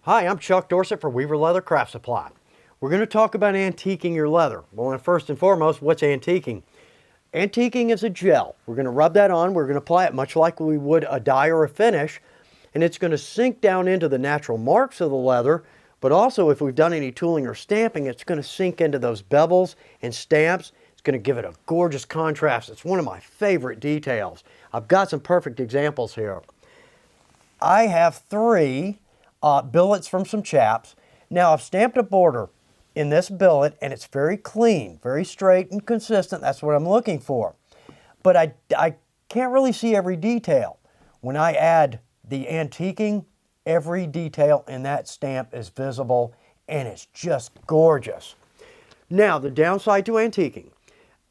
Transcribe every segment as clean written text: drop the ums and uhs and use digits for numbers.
Hi, I'm Chuck Dorsett for Weaver Leathercraft Supply. We're going to talk about antiquing your leather. Well, first and foremost, what's antiquing? Antiquing is a gel. We're going to rub that on, we're going to apply it much like we would a dye or a finish, and it's going to sink down into the natural marks of the leather, but also if we've done any tooling or stamping, it's going to sink into those bevels and stamps. It's going to give it a gorgeous contrast. It's one of my favorite details. I've got some perfect examples here. I have three billets from some chaps. Now I've stamped a border in this billet and it's very clean, very straight and consistent. That's what I'm looking for. But I can't really see every detail. When I add the antiquing, every detail in that stamp is visible and it's just gorgeous. Now the downside to antiquing.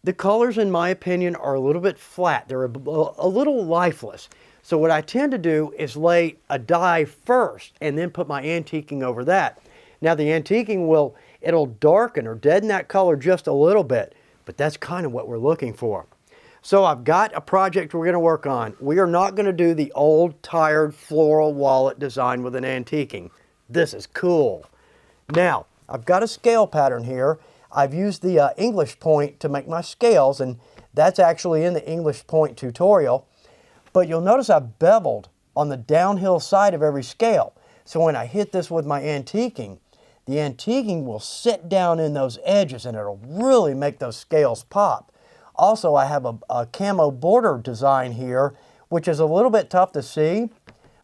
The colors, in my opinion, are a little bit flat. They're a little lifeless. So what I tend to do is lay a dye first and then put my antiquing over that. Now the antiquing it'll darken or deaden that color just a little bit, but that's kind of what we're looking for. So I've got a project we're going to work on. We are not going to do the old tired floral wallet design with an antiquing. This is cool. Now I've got a scale pattern here. I've used the English point to make my scales, and that's actually in the English point tutorial. But you'll notice I've beveled on the downhill side of every scale. So when I hit this with my antiquing, the antiquing will sit down in those edges and it'll really make those scales pop. Also, I have a camo border design here, which is a little bit tough to see.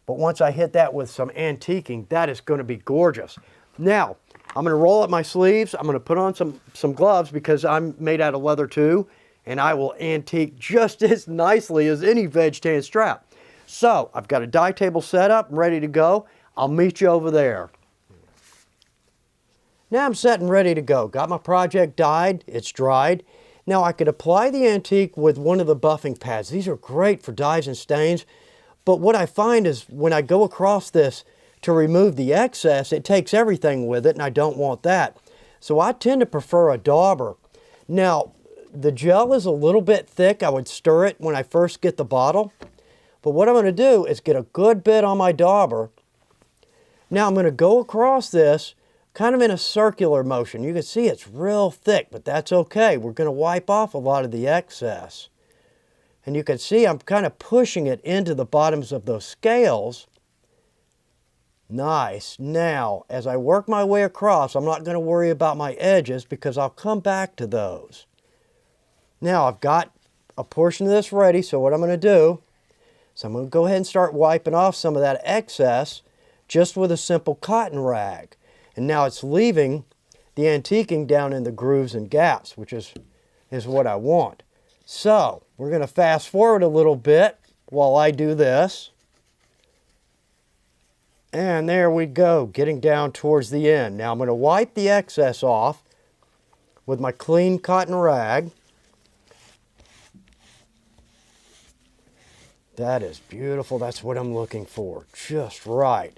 But once I hit that with some antiquing, that is going to be gorgeous. Now, I'm going to roll up my sleeves. I'm going to put on some gloves because I'm made out of leather too. And I will antique just as nicely as any veg tan strap. So I've got a dye table set up, ready to go. I'll meet you over there. Now I'm set and ready to go. Got my project dyed, it's dried. Now I could apply the antique with one of the buffing pads. These are great for dyes and stains, but what I find is when I go across this to remove the excess, it takes everything with it and I don't want that. So I tend to prefer a dauber. Now, the gel is a little bit thick. I would stir it when I first get the bottle. But what I'm going to do is get a good bit on my dauber. Now I'm going to go across this kind of in a circular motion. You can see it's real thick, but that's okay. We're going to wipe off a lot of the excess. And you can see I'm kind of pushing it into the bottoms of those scales. Nice. Now, as I work my way across, I'm not going to worry about my edges because I'll come back to those. Now I've got a portion of this ready, so what I'm going to do is I'm going to go ahead and start wiping off some of that excess just with a simple cotton rag. And now it's leaving the antiquing down in the grooves and gaps, which is what I want. So we're going to fast forward a little bit while I do this. And there we go, getting down towards the end. Now I'm going to wipe the excess off with my clean cotton rag. That is beautiful. That's what I'm looking for. Just right.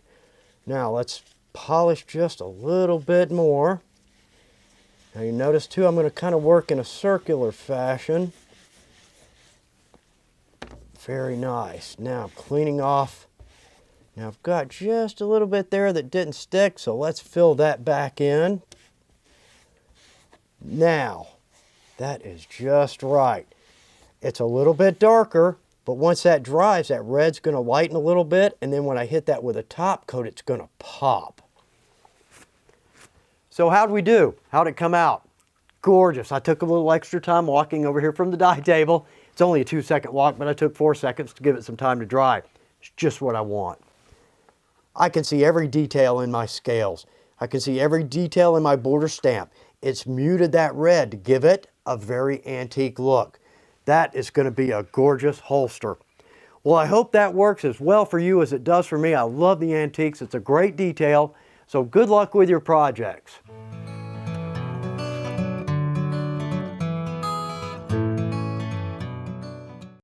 Now let's polish just a little bit more. Now you notice too, I'm going to kind of work in a circular fashion. Very nice. Now I'm cleaning off. Now I've got just a little bit there that didn't stick, so let's fill that back in. Now, that is just right. It's a little bit darker. But once that dries, that red's going to lighten a little bit, and then when I hit that with a top coat, it's going to pop. So how'd we do? How'd it come out? Gorgeous. I took a little extra time walking over here from the dye table. It's only a 2-second walk, but I took 4 seconds to give it some time to dry. It's just what I want. I can see every detail in my scales. I can see every detail in my border stamp. It's muted that red to give it a very antique look. That is going to be a gorgeous holster. Well, I hope that works as well for you as it does for me. I love the antiques. It's a great detail. So good luck with your projects.